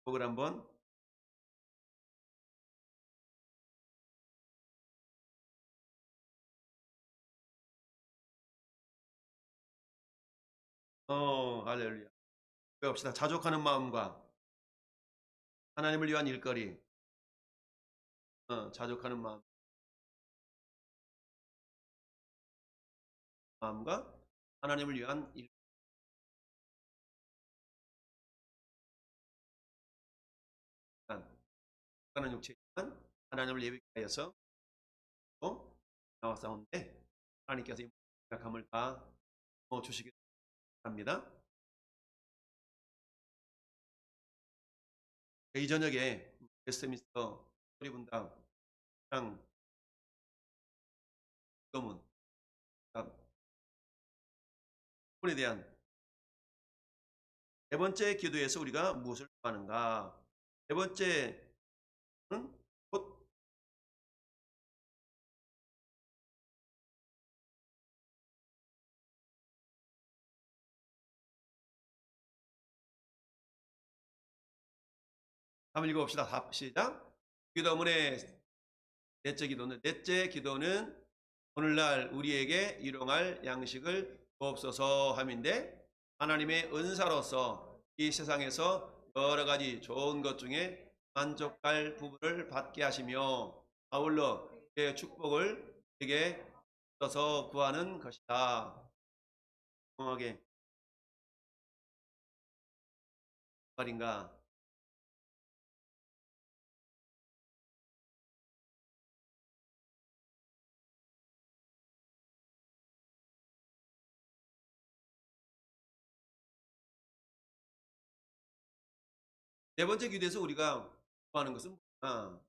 복을 한번. 할렐루야. 배웁시다. 자족하는 마음과 하나님을 위한 일거리. 자족하는 마음과 하나님을 위한 일거리. 하나는 육체이지만 하나님을 예비하여서 또 나왔사온데 하나님께서 이 약함을 다 주시기 바랍니다. 이 저녁에 웨스트민스터 소리분당 기도문 에 대한 네 번째 기도에서 우리가 무엇을 구하는가? 네 번째는 곧 한번 읽어봅시다. 시작. 기도문의 넷째 기도는 오늘날 우리에게 일용할 양식을 주옵소서 함인데, 하나님의 은사로서 이 세상에서 여러 가지 좋은 것 중에 만족할 부분을 받게 하시며 아울러 그의 축복을 우리에게 써서 구하는 것이다. 정확하게 말인가? 네 번째 기도에서 우리가 구하는 것은 뭐냐?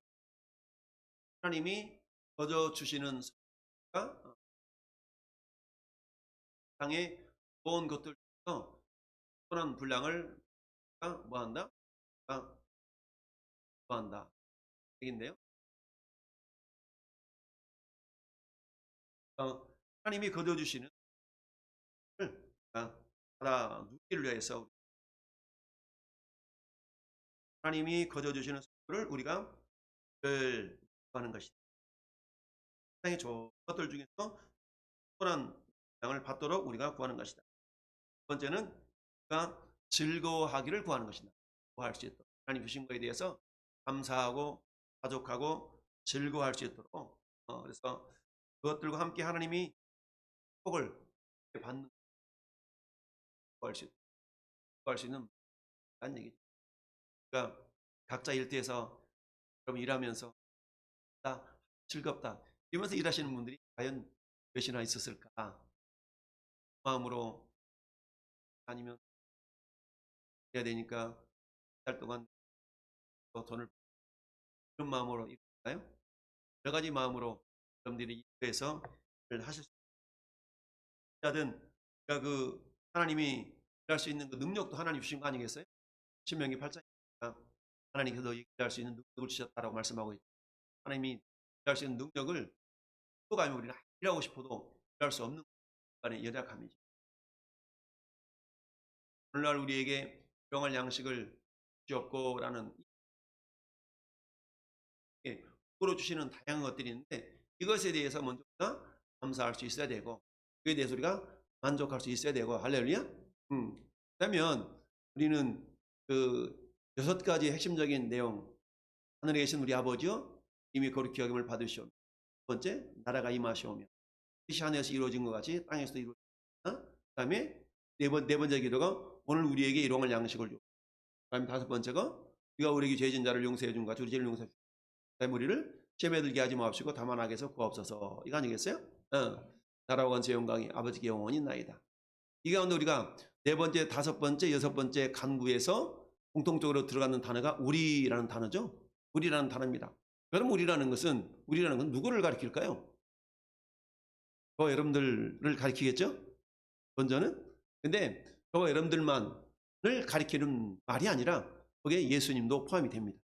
하나님이 거저 주시는 땅의 좋은 것들 중에서 선한 분량을 뭐한다? 구한다. 얘긴데요. 하나님이 거저 주시는 받아 누리기를 위해서 하나님이 거저 주시는 선물을 우리가 구하는 것이다. 세상의 좋은 것들 중에서 선한 양을 받도록 우리가 구하는 것이다. 두 번째는 우리가 즐거워하기를 구하는 것이다. 즐거워할 수 있도록 하나님 주신 것에 대해서 감사하고 가족하고 즐거워할 수 있도록 그래서 그것들과 함께 하나님이 복을 받는 구할 수 있는 얘기죠. 그러니까 각자 일터에서 그럼 일하면서 즐겁다 이러면서 일하시는 분들이 과연 몇이나 있었을까? 마음으로 아니면 해야 되니까 달 동안 돈을 이런 마음으로 일할까요? 여러 가지 마음으로 여러분들이 일해서 일을 하실 수 있든 그 하나님이 일할 수 있는 그 능력도 하나님 주신 거 아니겠어요? 신명기 8장이니까 하나님께서 일할 수 있는 능력을 주셨다라고 말씀하고 있죠. 하나님이 일할 수 있는 능력을 또 가면 우리는 일하고 싶어도 일할 수 없는 간의 연약함이죠. 오늘날 우리에게 일용할 양식을 주옵고라는 으로 주시는 다양한 것들이 있는데 이것에 대해서 먼저 감사할 수 있어야 되고 그에 대해서 우리가 만족할 수 있어야 되고 할렐루야. 그러면 우리는 그 6가지 핵심적인 내용 하늘에 계신 우리 아버지요 이미 거룩히 여김을 받으시오며 두 번째 나라가 임하시오며 뜻이 하늘에서 이루어진 것 같이 땅에서도 이루어진다. 그 다음에 네 번째 기도가 오늘 우리에게 일용할 양식을 주. 그 다음에 다섯 번째가 우리가 우리에게 죄진 자를 용서해 준 같이 우리 죄를 용서해 주. 그 다음에 우리를 시험에 들게 하지 마옵시고 다만 악에서 구하옵소서. 이거 아니겠어요? 나라와 권세 영광이 아버지께 영원히 있나이다. 이 가운데 우리가 네 번째, 다섯 번째, 여섯 번째 간구에서 공통적으로 들어가는 단어가 우리라는 단어죠. 우리라는 단어입니다. 그럼 우리라는 건 누구를 가리킬까요? 여러분들을 가리키겠죠? 먼저는. 근데 여러분들만을 가리키는 말이 아니라 거기에 예수님도 포함이 됩니다.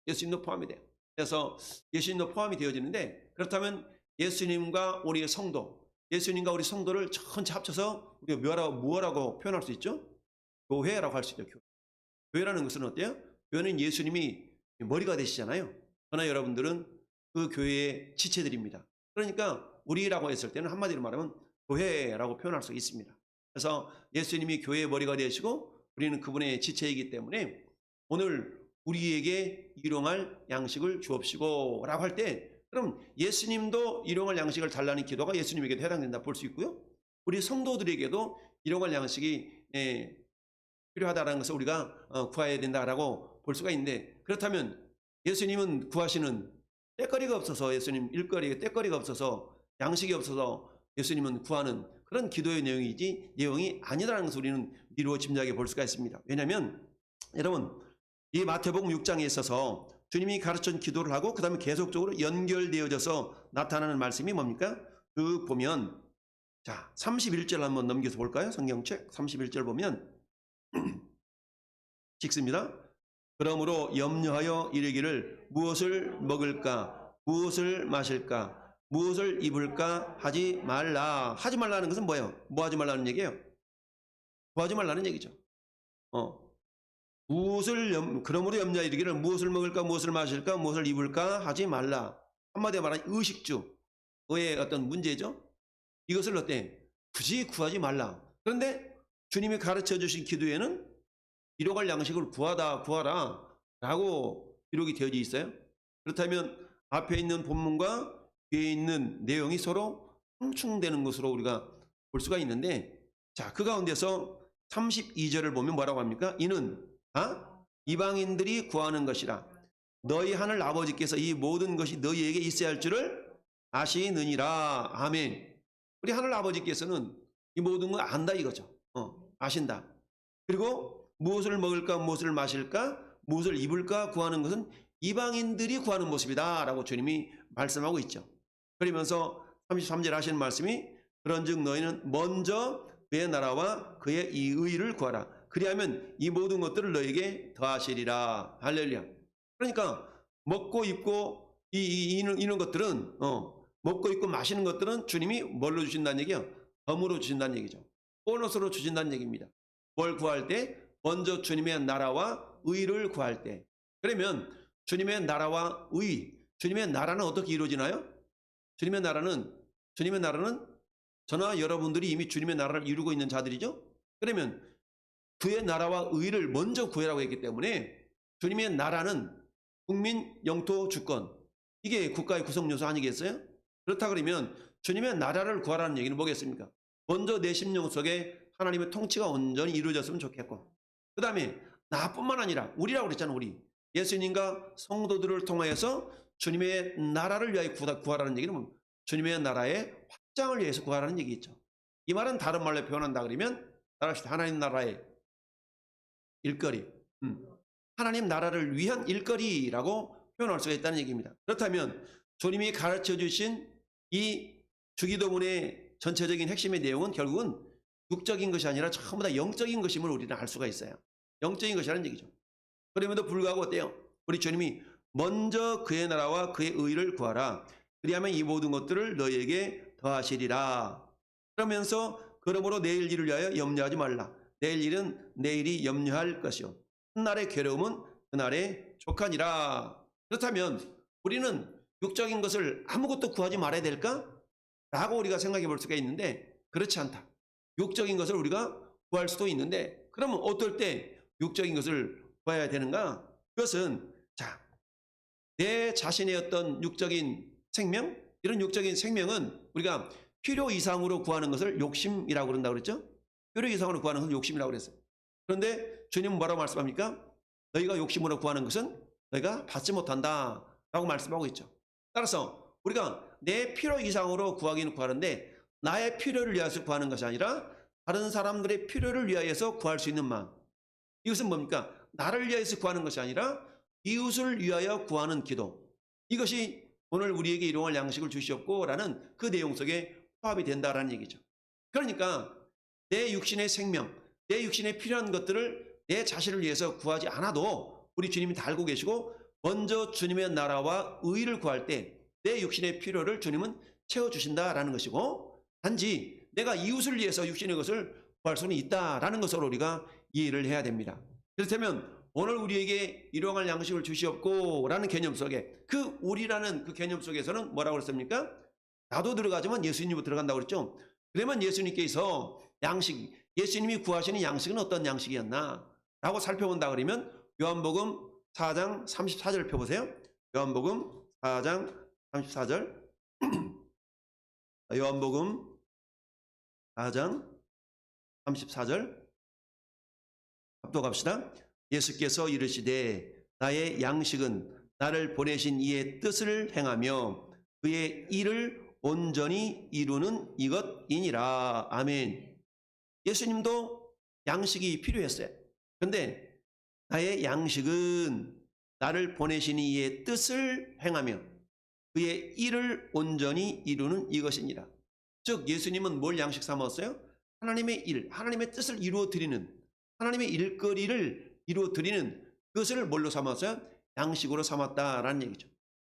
예수님도 포함이 돼요. 그래서 예수님도 포함이 되어지는데 그렇다면 예수님과 우리의 성도, 예수님과 우리 성도를 전체 합쳐서 우리가 뭐라고 표현할 수 있죠? 교회라고 할 수 있죠. 교회라는 것은 어때요? 교회는 예수님이 머리가 되시잖아요. 그러나 여러분들은 그 교회의 지체들입니다. 그러니까 우리라고 했을 때는 한마디로 말하면 교회라고 표현할 수 있습니다. 그래서 예수님이 교회의 머리가 되시고 우리는 그분의 지체이기 때문에 오늘 우리에게 일용할 양식을 주옵시고 라고 할 때 그럼 예수님도 일용할 양식을 달라는 기도가 예수님에게도 해당된다 볼 수 있고요. 우리 성도들에게도 일용할 양식이 필요하다는 것을 우리가 구해야 된다라고 볼 수가 있는데, 그렇다면 예수님은 구하시는 때거리가 없어서, 예수님 일거리에 때거리가 없어서, 양식이 없어서 예수님은 구하는 그런 기도의 내용이 아니라는 것을 우리는 미루어 짐작해 볼 수가 있습니다. 왜냐하면 여러분, 이 마태복음 6장에 있어서 주님이 가르친 기도를 하고 그 다음에 계속적으로 연결되어져서 나타나는 말씀이 뭡니까? 그 보면 자 31절 한번 넘겨서 볼까요? 성경책 31절 보면 읽습니다. 그러므로 염려하여 이르기를 무엇을 먹을까, 무엇을 마실까, 무엇을 입을까 하지 말라. 하지 말라는 것은 뭐예요? 뭐 하지 말라는 얘기예요? 구하지 말라는 얘기죠. 그러므로 염려하여 이르기를 무엇을 먹을까, 무엇을 마실까, 무엇을 입을까 하지 말라. 한마디로 말하면 의식주의 어떤 문제죠. 이것을 어때? 굳이 구하지 말라. 그런데 주님이 가르쳐 주신 기도에는 일용할 양식을 구하라 라고 기록이 되어져 있어요. 그렇다면 앞에 있는 본문과 뒤에 있는 내용이 서로 상충되는 것으로 우리가 볼 수가 있는데, 자, 그 가운데서 32절을 보면 뭐라고 합니까? 이는 이방인들이 구하는 것이라 너희 하늘 아버지께서 이 모든 것이 너희에게 있어야 할 줄을 아시느니라. 아멘. 우리 하늘 아버지께서는 이 모든 걸 안다 이거죠. 아신다. 그리고 무엇을 먹을까, 무엇을 마실까, 무엇을 입을까 구하는 것은 이방인들이 구하는 모습이다 라고 주님이 말씀하고 있죠. 그러면서 33절 하시는 말씀이 그런즉 너희는 먼저 그의 나라와 그의 이 의를 구하라. 그리하면 이 모든 것들을 너에게 더하시리라. 할렐루야. 그러니까 먹고 입고 이런 것들은 먹고 입고 마시는 것들은 주님이 뭘로 주신다는 얘기예요? 덤으로 주신다는 얘기죠. 보너스로 주신다는 얘기입니다. 뭘 구할 때? 먼저 주님의 나라와 의를 구할 때. 그러면 주님의 나라와 의, 주님의 나라는 어떻게 이루어지나요? 주님의 나라는 저나 여러분들이 이미 주님의 나라를 이루고 있는 자들이죠. 그러면 그의 나라와 의를 먼저 구해라고 했기 때문에 주님의 나라는 국민, 영토, 주권, 이게 국가의 구성 요소 아니겠어요? 그렇다 그러면 주님의 나라를 구하라는 얘기는 뭐겠습니까? 먼저 내 심령 속에 하나님의 통치가 온전히 이루어졌으면 좋겠고, 그 다음에 나뿐만 아니라 우리라고 그랬잖아. 우리 예수님과 성도들을 통하여서 주님의 나라를 위하여 구하라는 얘기는 뭡니까? 주님의 나라의 확장을 위해서 구하라는 얘기겠죠. 이 말은 다른 말로 표현한다 그러면 따라합시다. 하나님 나라의 일거리, 하나님 나라를 위한 일거리라고 표현할 수가 있다는 얘기입니다. 그렇다면 주님이 가르쳐 주신 이 주기도문의 전체적인 핵심의 내용은 결국은 육적인 것이 아니라 전부 다 영적인 것임을 우리는 알 수가 있어요. 영적인 것이라는 얘기죠. 그럼에도 불구하고 어때요? 우리 주님이 먼저 그의 나라와 그의 의를 구하라. 그리하면 이 모든 것들을 너희에게 더하시리라. 그러면서 그러므로 내일 일을 위하여 염려하지 말라. 내일 일은 내일이 염려할 것이요 훗날의 괴로움은 그날의 족하니라. 그렇다면 우리는 육적인 것을 아무것도 구하지 말아야 될까? 라고 우리가 생각해 볼 수가 있는데 그렇지 않다. 육적인 것을 우리가 구할 수도 있는데 그러면 어떨 때 육적인 것을 구해야 되는가? 그것은 자, 내 자신의 어떤 육적인 생명, 이런 육적인 생명은 우리가 필요 이상으로 구하는 것을 욕심이라고 그런다고 그랬죠? 필요 이상으로 구하는 것을 욕심이라고 그랬어요. 그런데 주님은 뭐라고 말씀합니까? 너희가 욕심으로 구하는 것은 너희가 받지 못한다 라고 말씀하고 있죠. 따라서 우리가 내 필요 이상으로 구하기는 구하는데 나의 필요를 위해서 구하는 것이 아니라 다른 사람들의 필요를 위하여서 구할 수 있는 마음, 이것은 뭡니까? 나를 위하여서 구하는 것이 아니라 이웃을 위하여 구하는 기도, 이것이 오늘 우리에게 일용할 양식을 주시옵고 라는 그 내용 속에 포함이 된다라는 얘기죠. 그러니까 내 육신의 생명, 내 육신에 필요한 것들을 내 자신을 위해서 구하지 않아도 우리 주님이 다 알고 계시고 먼저 주님의 나라와 의를 구할 때 내 육신의 필요를 주님은 채워주신다라는 것이고, 단지 내가 이웃을 위해서 육신의 것을 구할 수는 있다라는 것으로 우리가 이해를 해야 됩니다. 그렇다면 오늘 우리에게 일용할 양식을 주시옵고 라는 개념 속에 그 우리라는 그 개념 속에서는 뭐라고 그랬습니까? 나도 들어가지만 예수님도 들어간다고 그랬죠. 그러면 예수님께서 양식, 예수님이 구하시는 양식은 어떤 양식이었나 라고 살펴본다 그러면 요한복음 4장 34절 펴보세요. 요한복음 4장 34절 요한복음 4장 34절 합독합시다. 예수께서 이르시되 나의 양식은 나를 보내신 이의 뜻을 행하며 그의 일을 온전히 이루는 이것이니라. 아멘. 예수님도 양식이 필요했어요. 그런데 나의 양식은 나를 보내신 이의 뜻을 행하며 그의 일을 온전히 이루는 이것이니라. 즉 예수님은 뭘 양식 삼았어요? 하나님의 일, 하나님의 뜻을 이루어 드리는, 하나님의 일거리를 이루어 드리는 그것을 뭘로 삼았어요? 양식으로 삼았다라는 얘기죠.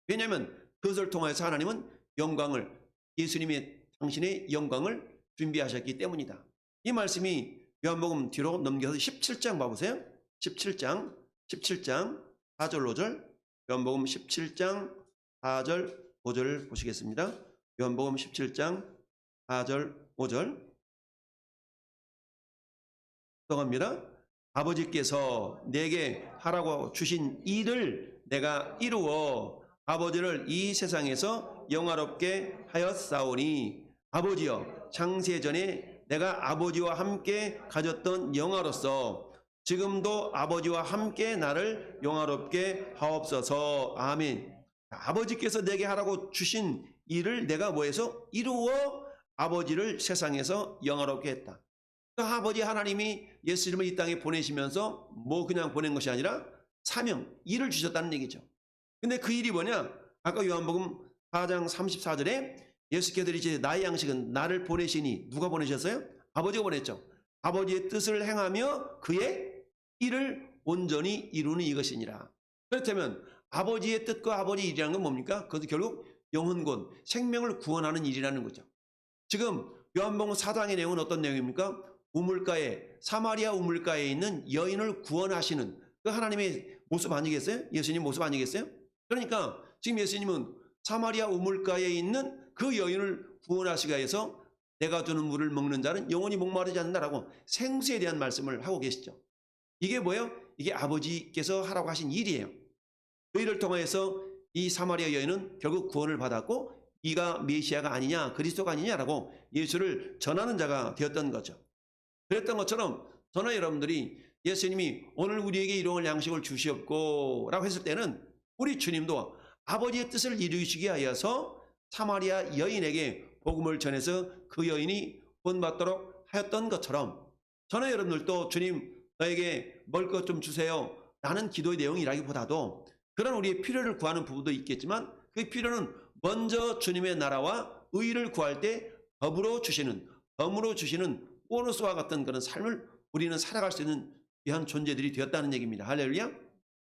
왜냐하면 그것을 통해서 하나님은 영광을, 예수님의 당신의 영광을 준비하셨기 때문이다. 이 말씀이 요한복음 뒤로 넘겨서 17장 봐보세요. 17장 4절 5절 요한복음 17장 4절 5절 보시겠습니다. 요한복음 17장 4절 5절 합니다. 아버지께서 내게 하라고 주신 일을 내가 이루어 아버지를 이 세상에서 영화롭게 하였사오니 아버지여 창세전에 내가 아버지와 함께 가졌던 영화로서 지금도 아버지와 함께 나를 영화롭게 하옵소서. 아멘. 아버지께서 내게 하라고 주신 일을 내가 뭐해서 이루어 아버지를 세상에서 영화롭게 했다. 그 아버지 하나님이 예수님을 이 땅에 보내시면서 뭐 그냥 보낸 것이 아니라 사명, 일을 주셨다는 얘기죠. 근데 그 일이 뭐냐? 아까 요한복음 4장 34절에 예수께서 이제 나의 양식은 나를 보내시니 누가 보내셨어요? 아버지가 보냈죠. 아버지의 뜻을 행하며 그의 일을 온전히 이루는 이것이니라. 그렇다면 아버지의 뜻과 아버지의 일이라는 건 뭡니까? 그것도 결국 영혼권, 생명을 구원하는 일이라는 거죠. 지금 요한복음 4장의 내용은 어떤 내용입니까? 우물가에, 사마리아 우물가에 있는 여인을 구원하시는 그 하나님의 모습 아니겠어요? 예수님 모습 아니겠어요? 그러니까 지금 예수님은 사마리아 우물가에 있는 그 여인을 구원하시기 위해서 내가 주는 물을 먹는 자는 영원히 목마르지 않는다라고 생수에 대한 말씀을 하고 계시죠. 이게 뭐예요? 이게 아버지께서 하라고 하신 일이에요. 그 일을 통해서 이 사마리아 여인은 결국 구원을 받았고 이가 메시아가 아니냐, 그리스도가 아니냐라고 예수를 전하는 자가 되었던 거죠. 그랬던 것처럼 저는 여러분들이 예수님이 오늘 우리에게 일용할 양식을 주시옵고 라고 했을 때는 우리 주님도 아버지의 뜻을 이루시기 위하여서 사마리아 여인에게 복음을 전해서 그 여인이 구원받도록 하였던 것처럼 저는 여러분들도 주님 너에게 먹을 것 좀 주세요 라는 기도의 내용이라기보다도 그런 우리의 필요를 구하는 부분도 있겠지만 그 필요는 먼저 주님의 나라와 의를 구할 때 덤으로 주시는 보너스와 같은 그런 삶을 우리는 살아갈 수 있는 귀한 존재들이 되었다는 얘기입니다. 할렐루야.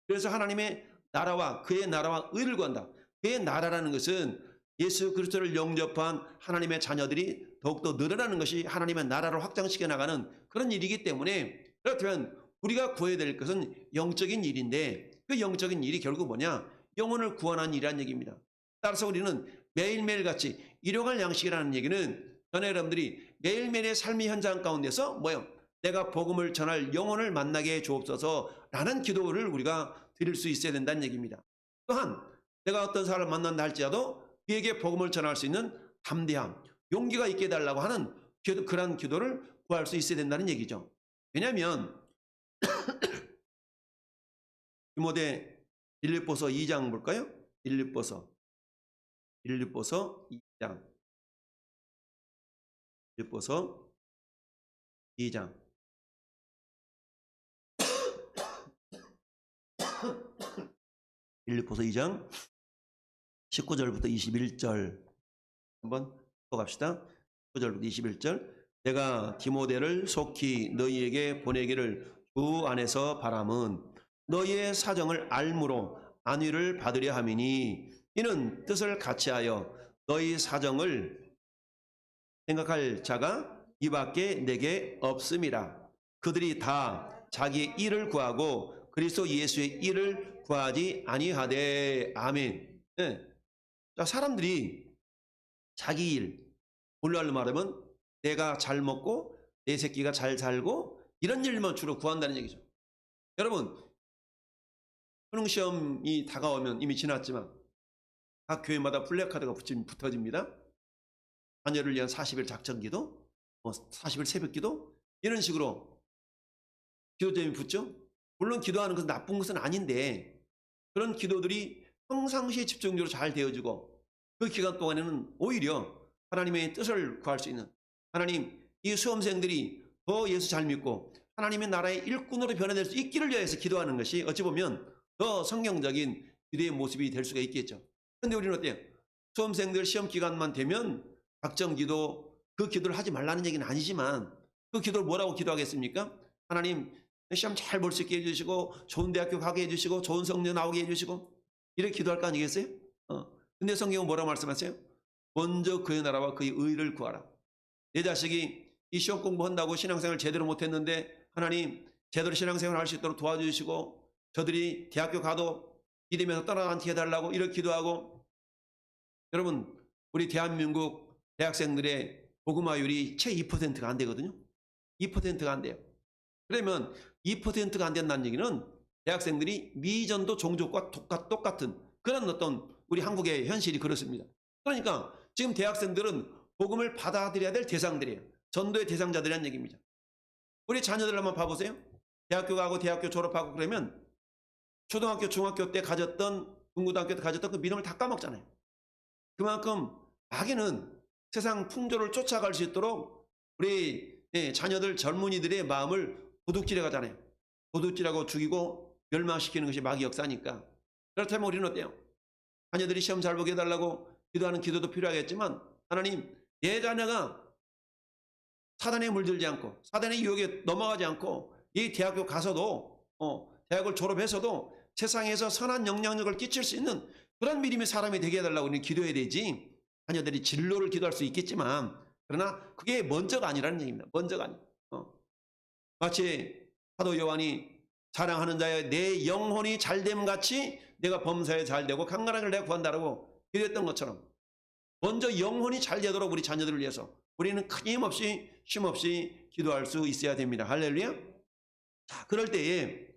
그래서 하나님의 나라와 그의 나라와 의를 구한다. 그의 나라라는 것은 예수 그리스도를 영접한 하나님의 자녀들이 더욱더 늘어나는 것이 하나님의 나라를 확장시켜 나가는 그런 일이기 때문에 그렇다면 우리가 구해야 될 것은 영적인 일인데 그 영적인 일이 결국 뭐냐? 영혼을 구원하는 일이라는 얘기입니다. 따라서 우리는 매일매일 같이 일용할 양식이라는 얘기는 저는 여러분들이 매일매일의 삶의 현장 가운데서 뭐요? 내가 복음을 전할 영혼을 만나게 해 주옵소서 라는 기도를 우리가 드릴 수 있어야 된다는 얘기입니다. 또한 내가 어떤 사람을 만난다 할지라도 그에게 복음을 전할 수 있는 담대함, 용기가 있게 해달라고 하는 그런 기도를 구할 수 있어야 된다는 얘기죠. 왜냐하면 디모데 1립보서 2장 볼까요? 1립보서 2장 1립보서 2장 1립보서 2장 19절부터 21절 한번 보갑시다. 19절부터 21절 내가 디모데를 속히 너희에게 보내기를 주 안에서 바람은 너희의 사정을 알므로 안위를 받으려 함이니 이는 뜻을 같이하여 너희 사정을 생각할 자가 이밖에 내게 없음이라. 그들이 다 자기 일을 구하고 그리스도 예수의 일을 구하지 아니하되. 아멘. 예. 자, 사람들이 자기 일, 오늘날로 말하면 내가 잘 먹고 내 새끼가 잘 살고 이런 일만 주로 구한다는 얘기죠. 여러분, 수능시험이 다가오면 이미 지났지만 각 교회마다 플래카드가 붙어집니다. 자녀를 위한 40일 작전기도, 40일 새벽기도 이런 식으로 기도점이 붙죠. 물론 기도하는 것은 나쁜 것은 아닌데 그런 기도들이 평상시에 집중적으로 잘 되어지고 그 기간 동안에는 오히려 하나님의 뜻을 구할 수 있는, 하나님 이 수험생들이 더 예수 잘 믿고 하나님의 나라의 일꾼으로 변화될 수 있기를 위해서 기도하는 것이 어찌 보면 더 성경적인 기도의 모습이 될 수가 있겠죠. 그런데 우리는 어때요? 수험생들 시험 기간만 되면 작정기도, 그 기도를 하지 말라는 얘기는 아니지만 그 기도를 뭐라고 기도하겠습니까? 하나님 시험 잘 볼 수 있게 해주시고 좋은 대학교 가게 해주시고 좋은 성적 나오게 해주시고 이렇게 기도할 거 아니겠어요? 근데 성경은 뭐라고 말씀하세요? 먼저 그의 나라와 그의 의를 구하라. 내 자식이 이 시험 공부한다고 신앙생활 제대로 못했는데 하나님 제대로 신앙생활 할 수 있도록 도와주시고 저들이 대학교 가도 믿으면서 떠나지 해달라고 이렇게 기도하고. 여러분, 우리 대한민국 대학생들의 복음화율이 채 2%가 안 되거든요. 2%가 안 돼요. 그러면 2%가 안 된다는 얘기는 대학생들이 미전도 종족과 똑같은 그런 어떤 우리 한국의 현실이 그렇습니다. 그러니까 지금 대학생들은 복음을 받아들여야 될 대상들이에요. 전도의 대상자들이라는 얘기입니다. 우리 자녀들 한번 봐보세요. 대학교 가고 대학교 졸업하고 그러면 초등학교, 중학교 때 가졌던, 중고등학교 때 가졌던 그 믿음을 다 까먹잖아요. 그만큼 마귀는 세상 풍조를 쫓아갈 수 있도록 우리 자녀들, 젊은이들의 마음을 도둑질해 가잖아요. 도둑질하고 죽이고 멸망시키는 것이 마귀 역사니까. 그렇다면 우리는 어때요? 자녀들이 시험 잘 보게 해달라고 기도하는 기도도 필요하겠지만 하나님, 내 자녀가 사단에 물들지 않고 사단의 유혹에 넘어가지 않고 이 대학교 가서도 대학을 졸업해서도 세상에서 선한 영향력을 끼칠 수 있는 그런 믿음의 사람이 되게 해달라고 우리는 기도해야 되지. 자녀들이 진로를 기도할 수 있겠지만 그러나 그게 먼저가 아니라는 얘기입니다. 먼저가 아니. 마치 사도 요한이 사랑하는 자여 내 영혼이 잘됨 같이 내가 범사에 잘되고 강건하기를 내가 구한다라고 기도했던 것처럼 먼저 영혼이 잘 되도록 우리 자녀들을 위해서 우리는 끊임없이 쉼없이 기도할 수 있어야 됩니다. 할렐루야. 자, 그럴 때에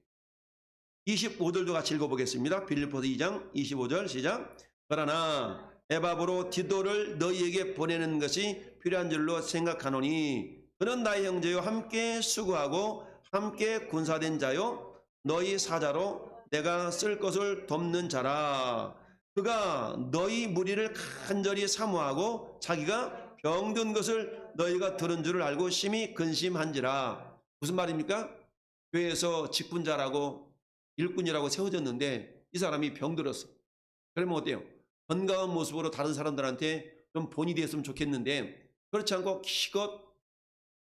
25절도 같이 읽어보겠습니다. 빌립보서 2장 25절 시작. 그러나 에바브로 디도를 너희에게 보내는 것이 필요한 줄로 생각하노니 그는 나의 형제요 함께 수고하고 함께 군사된 자요 너희 사자로 내가 쓸 것을 돕는 자라. 그가 너희 무리를 간절히 사모하고 자기가 병든 것을 너희가 들은 줄을 알고 심히 근심한지라. 무슨 말입니까? 교회에서 직분자라고 일꾼이라고 세워졌는데 이 사람이 병들었어. 그러면 어때요? 건강한 모습으로 다른 사람들한테 좀 본이 됐으면 좋겠는데 그렇지 않고 기껏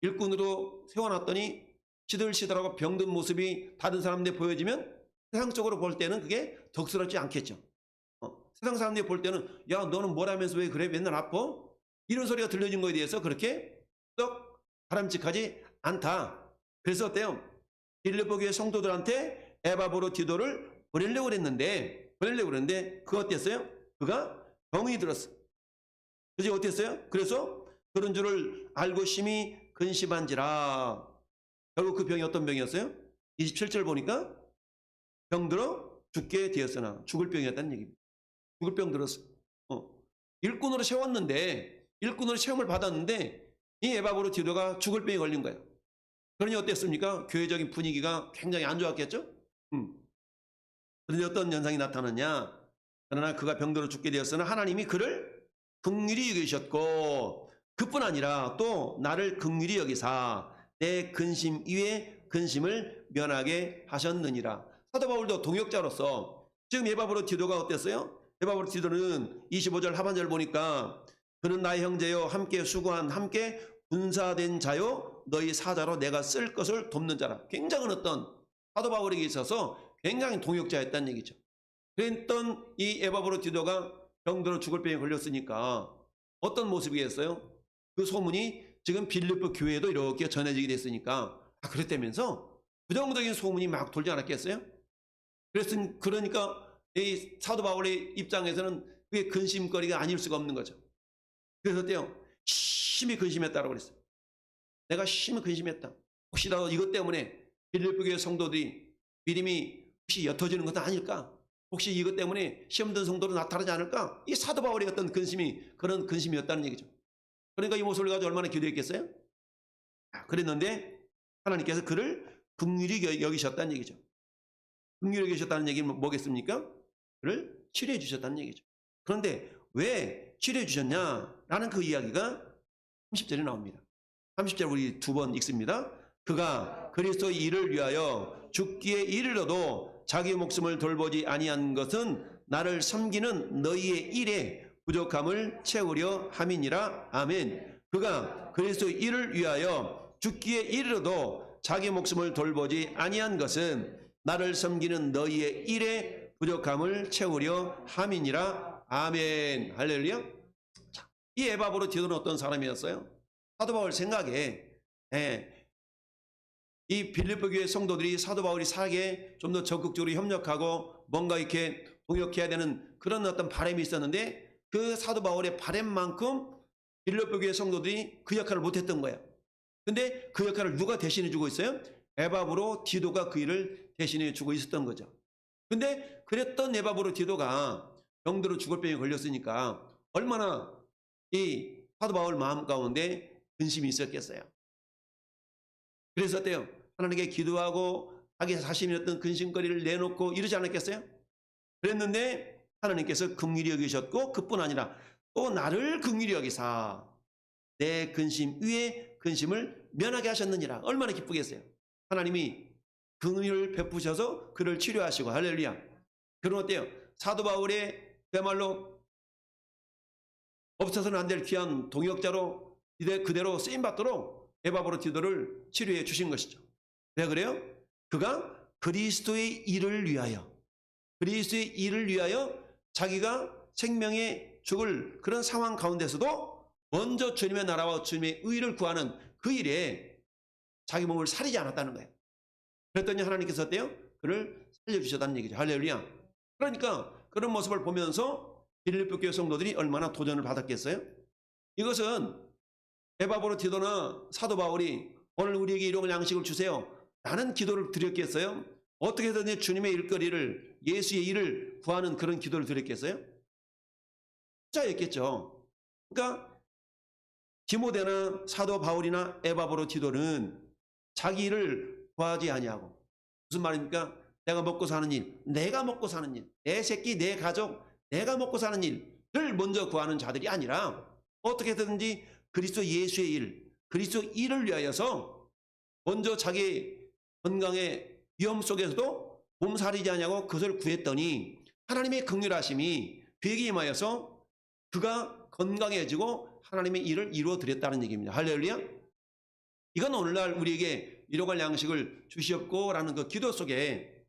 일꾼으로 세워놨더니 시들시들하고 병든 모습이 다른 사람들에 보여지면 세상적으로 볼 때는 그게 덕스럽지 않겠죠. 세상 사람들이 볼 때는 야 너는 뭐라면서 왜 그래 맨날 아파? 이런 소리가 들려진 거에 대해서 그렇게 썩 바람직하지 않다. 그래서 어때요? 빌립보 교회 성도들한테 에바브로 디도를 보내려고 그랬는데 그거 어땠어요? 그가 병이 들었어. 그래서 어땠어요? 그래서 그런 줄을 알고 심히 근심한지라. 결국 그 병이 어떤 병이었어요? 27절 보니까 병들어 죽게 되었으나 죽을 병이었다는 얘기입니다. 죽을 병 들었어. 일꾼으로 세웠는데 일꾼으로 시험을 받았는데 이 에바브로 디도가 죽을 병에 걸린 거예요. 그러니 어땠습니까? 교회적인 분위기가 굉장히 안 좋았겠죠? 그런데 어떤 현상이 나타났냐? 그러나 그가 병들어 죽게 되었으나 하나님이 그를 긍휼히 여기셨고 그뿐 아니라 또 나를 긍휼히 여기사 내 근심 이외에 근심을 면하게 하셨느니라. 사도 바울도 동역자로서 지금 에바브로 디도가 어땠어요? 에바브로 디도는 25절 하반절 보니까 그는 나의 형제요 함께 수고한 함께 군사된 자요 너희 사자로 내가 쓸 것을 돕는 자라. 굉장한 어떤 사도 바울에게 있어서 굉장히 동역자였다는 얘기죠. 그랬던 이 에바브로 디도가 병들어 죽을 병에 걸렸으니까 어떤 모습이겠어요? 그 소문이 지금 빌립보 교회에도 이렇게 전해지게 됐으니까 그랬다면서 부정적인 소문이 막 돌지 않았겠어요? 그러니까 이 사도 바울의 입장에서는 그게 근심거리가 아닐 수가 없는 거죠. 그래서 어때요? 심히 근심했다고 그랬어요. 내가 심히 근심했다. 혹시라도 이것 때문에 빌립보 교회 성도들이 믿음이 혹시 옅어지는 것은 아닐까? 혹시 이것 때문에 시험 든 성도로 나타나지 않을까? 이 사도 바울의 어떤 근심이 그런 근심이었다는 얘기죠. 그러니까 이 모습을 가지고 얼마나 기도했겠어요? 그랬는데 하나님께서 그를 긍휼히 여기셨다는 얘기죠. 긍휼히 여기셨다는 얘기는 뭐겠습니까? 그를 치료해 주셨다는 얘기죠. 그런데 왜 치료해 주셨냐라는 그 이야기가 30절에 나옵니다. 30절 우리 두 번 읽습니다. 그가 그리스도의 일을 위하여 죽기에 이르러도 자기 목숨을 돌보지 아니한 것은 나를 섬기는 너희의 일에 부족함을 채우려 함이니라. 아멘. 그가 그리스도의 일을 위하여 죽기에 이르러도 자기 목숨을 돌보지 아니한 것은 나를 섬기는 너희의 일에 부족함을 채우려 함이니라. 아멘. 할렐루야. 자, 이 에바브로 디도는 어떤 사람이었어요? 사도 바울 생각에 이 빌립보 교회 성도들이 사도 바울이 사역에 좀 더 적극적으로 협력하고 뭔가 이렇게 동역해야 되는 그런 어떤 바람이 있었는데 그 사도 바울의 바람만큼 빌립보 교회 성도들이 그 역할을 못했던 거예요. 근데 그 역할을 누가 대신해 주고 있어요? 에바브로 디도가 그 일을 대신해 주고 있었던 거죠. 근데 그랬던 에바브로 디도가 병들어 죽을 병에 걸렸으니까 얼마나 이 사도 바울 마음 가운데 근심이 있었겠어요. 그래서 어때요? 하나님께 기도하고 자기 자신의 어떤 근심거리를 내놓고 이러지 않았겠어요? 그랬는데 하나님께서 긍휼히 여기셨고 그뿐 아니라 또 나를 긍휼히 여기사 내 근심 위에 근심을 면하게 하셨느니라. 얼마나 기쁘겠어요? 하나님이 긍휼을 베푸셔서 그를 치료하시고 할렐루야. 그럼 어때요? 사도 바울의 그야말로 없어서는 안 될 귀한 동역자로 그대로 쓰임받도록 에바브로 디도를 치료해 주신 것이죠. 왜 그래요? 그가 그리스도의 일을 위하여 자기가 생명에 죽을 그런 상황 가운데서도 먼저 주님의 나라와 주님의 의를 구하는 그 일에 자기 몸을 사리지 않았다는 거예요. 그랬더니 하나님께서 어때요? 그를 살려주셨다는 얘기죠. 할렐루야. 그러니까 그런 모습을 보면서 빌립보 교회 성도들이 얼마나 도전을 받았겠어요? 이것은 에바브로 디도나 사도 바울이 오늘 우리에게 일용할 양식을 주세요 라는 기도를 드렸겠어요? 어떻게 해서든지 주님의 일거리를 예수의 일을 구하는 그런 기도를 드렸겠어요? 자였겠죠. 그러니까 디모데나 사도 바울이나 에바브로 디도는 자기 일을 구하지 아니하고 무슨 말입니까? 내가 먹고 사는 일, 내가 먹고 사는 일, 내 새끼, 내 가족, 내가 먹고 사는 일을 먼저 구하는 자들이 아니라 어떻게 해서든지 그리스도 예수의 일, 그리스도 일을 위하여서 먼저 자기 건강의 위험 속에서도 몸살이지 않냐고 그것을 구했더니 하나님의 긍휼하심이 그에게 임하여서 그가 건강해지고 하나님의 일을 이루어 드렸다는 얘기입니다. 할렐루야. 이건 오늘날 우리에게 일용할 양식을 주시옵고라는 그 기도 속에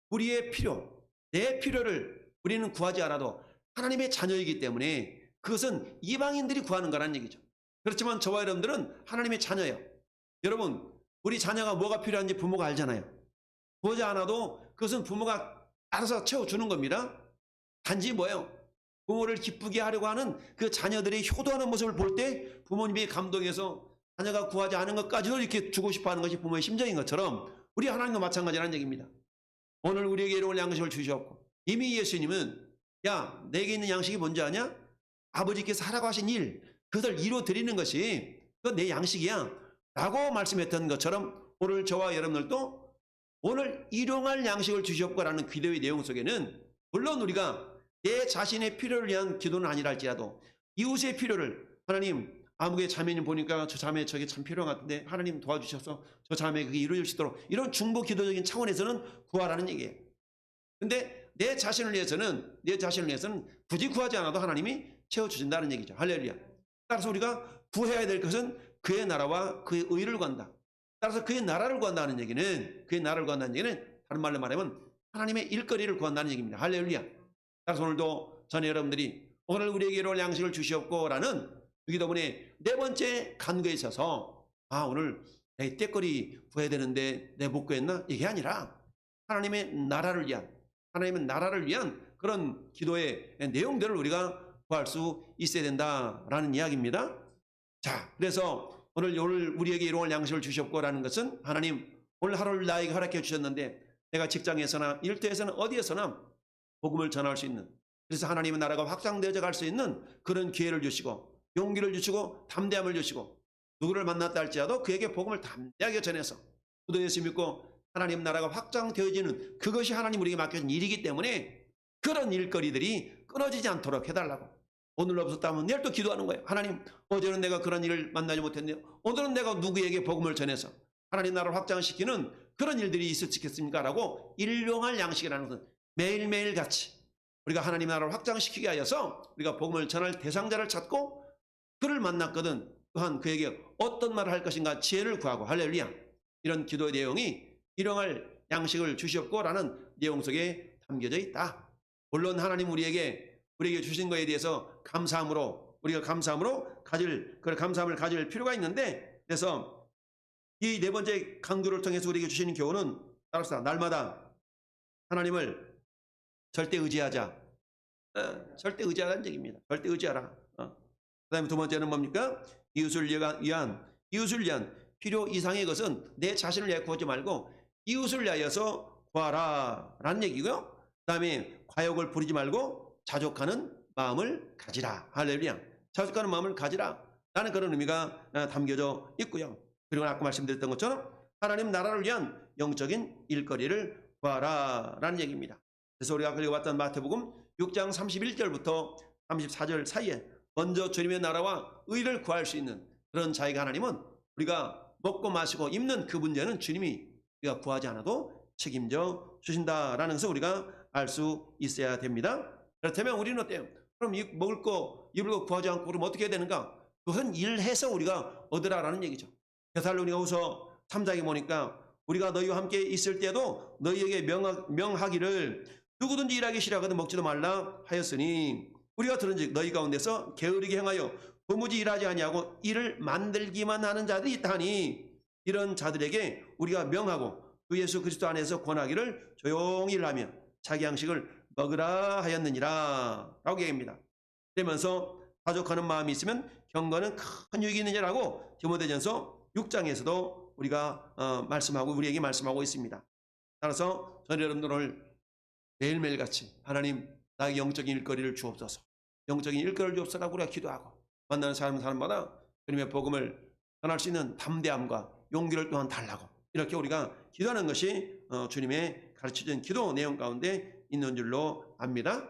우리의 필요, 내 필요를 우리는 구하지 않아도 하나님의 자녀이기 때문에 그것은 이방인들이 구하는 거라는 얘기죠. 그렇지만 저와 여러분들은 하나님의 자녀예요. 여러분, 우리 자녀가 뭐가 필요한지 부모가 알잖아요. 구하지 않아도 그것은 부모가 알아서 채워주는 겁니다. 단지 뭐예요? 부모를 기쁘게 하려고 하는 그 자녀들의 효도하는 모습을 볼 때 부모님이 감동해서 자녀가 구하지 않은 것까지도 이렇게 주고 싶어 하는 것이 부모의 심정인 것처럼 우리 하나님도 마찬가지라는 얘기입니다. 오늘 우리에게 일용할 양식을 주셨고 이미 예수님은 야, 내게 있는 양식이 뭔지 아냐? 아버지께서 하라고 하신 일, 그것을 이루어 드리는 것이 그건 내 양식이야 라고 말씀했던 것처럼 오늘 저와 여러분들도 오늘 일용할 양식을 주셨고라는 기도의 내용 속에는 물론 우리가 내 자신의 필요를 위한 기도는 아니라 할지라도 이웃의 필요를 하나님 아무개 자매님 보니까 저 자매 저게 참 필요한 것 같은데 하나님 도와주셔서 저 자매 그게 이루어질 수 있도록 이런 중보 기도적인 차원에서는 구하라는 얘기예요. 근데 내 자신을 위해서는 굳이 구하지 않아도 하나님이 채워주신다는 얘기죠. 할렐루야. 따라서 우리가 구해야 될 것은 그의 나라와 그의 의를 구한다. 따라서 그의 나라를 구한다는 얘기는 다른 말로 말하면 하나님의 일거리를 구한다는 얘기입니다. 할렐루야. 따라서 오늘도 전 여러분들이 오늘 우리에게 이룰 양식을 주시옵고라는 기도문에 네 번째 간구에 있어서 오늘 내 떼거리 구해야 되는데 내 못 구했나? 이게 아니라 하나님의 나라를 위한 하나님의 나라를 위한 그런 기도의 내용들을 우리가 구할 수 있어야 된다라는 이야기입니다. 자, 그래서 오늘 우리에게 일용할 양식을 주셨고라는 것은 하나님 오늘 하루를 나에게 허락해 주셨는데 내가 직장에서나 일터에서나 어디에서나 복음을 전할 수 있는, 그래서 하나님의 나라가 확장되어져 갈 수 있는 그런 기회를 주시고 용기를 주시고 담대함을 주시고 누구를 만났다 할지라도 그에게 복음을 담대하게 전해서 구도 예수 믿고 하나님 나라가 확장되어지는 그것이 하나님 우리에게 맡겨진 일이기 때문에 그런 일거리들이 끊어지지 않도록 해달라고. 오늘 없었다면 내일 또 기도하는 거예요. 하나님, 어제는 내가 그런 일을 만나지 못했네요. 오늘은 내가 누구에게 복음을 전해서 하나님 나라를 확장시키는 그런 일들이 있었겠습니까? 라고 일용할 양식이라는 것은 매일매일 같이 우리가 하나님 나라를 확장시키게 하여서 우리가 복음을 전할 대상자를 찾고 그를 만났거든 또한 그에게 어떤 말을 할 것인가 지혜를 구하고, 할렐루야, 이런 기도의 내용이 일용할 양식을 주시옵고라는 내용 속에 담겨져 있다. 물론 하나님 우리에게 주신 것에 대해서 우리가 감사함으로 감사함을 가질 필요가 있는데, 그래서 이 네 번째 강조를 통해서 우리에게 주시는 교훈은 따라서 날마다 하나님을 절대 의지하자. 절대 의지하라는 얘기입니다. 절대 의지하라. 그 다음에 두 번째는 뭡니까? 이웃을 위한 필요 이상의 것은 내 자신을 위해 구하지 말고 이웃을 위하여서 구하라 라는 얘기고요. 그 다음에 과욕을 부리지 말고 자족하는 마음을 가지라. 할렐루야. 자족하는 마음을 가지라 라는 그런 의미가 담겨져 있고요. 그리고 아까 말씀드렸던 것처럼 하나님 나라를 위한 영적인 일거리를 구하라 라는 얘기입니다. 그래서 우리가 읽어봤던 마태복음 6장 31절부터 34절 사이에 먼저 주님의 나라와 의를 구할 수 있는 그런 자에게 하나님은 우리가 먹고 마시고 입는 그 문제는 주님이 우리가 구하지 않아도 책임져 주신다라는 것을 우리가 알 수 있어야 됩니다. 그렇다면 우리는 어때요? 그럼 먹을 거 입을 거 구하지 않고 그럼 어떻게 해야 되는가? 그것은 일해서 우리가 얻으라라는 얘기죠. 데살로니가후서 3장에 보니까 우리가 너희와 함께 있을 때도 너희에게 명하기를 누구든지 일하기 싫어하거든 먹지도 말라 하였으니 우리가 들은즉 너희 가운데서 게으르게 행하여 도무지 일하지 아니하고 일을 만들기만 하는 자들이 있다 하니 이런 자들에게 우리가 명하고 주 예수 그리스도 안에서 권하기를 조용히 일하며 자기 양식을 먹으라 하였느니라 라고 얘기합니다. 그러면서 자족하는 마음이 있으면 경건은 큰 유익이 있느냐라고 디모데전서 6장에서도 우리가 우리에게 말씀하고 있습니다. 따라서 저는 여러분들 매일매일 같이 하나님 나에게 영적인 일거리를 주옵소서, 영적인 일거리를 주옵소서라고 우리가 기도하고 만나는 사람마다 주님의 복음을 전할 수 있는 담대함과 용기를 또한 달라고 이렇게 우리가 기도하는 것이 주님의 가르쳐준 기도 내용 가운데 있는 줄로 압니다.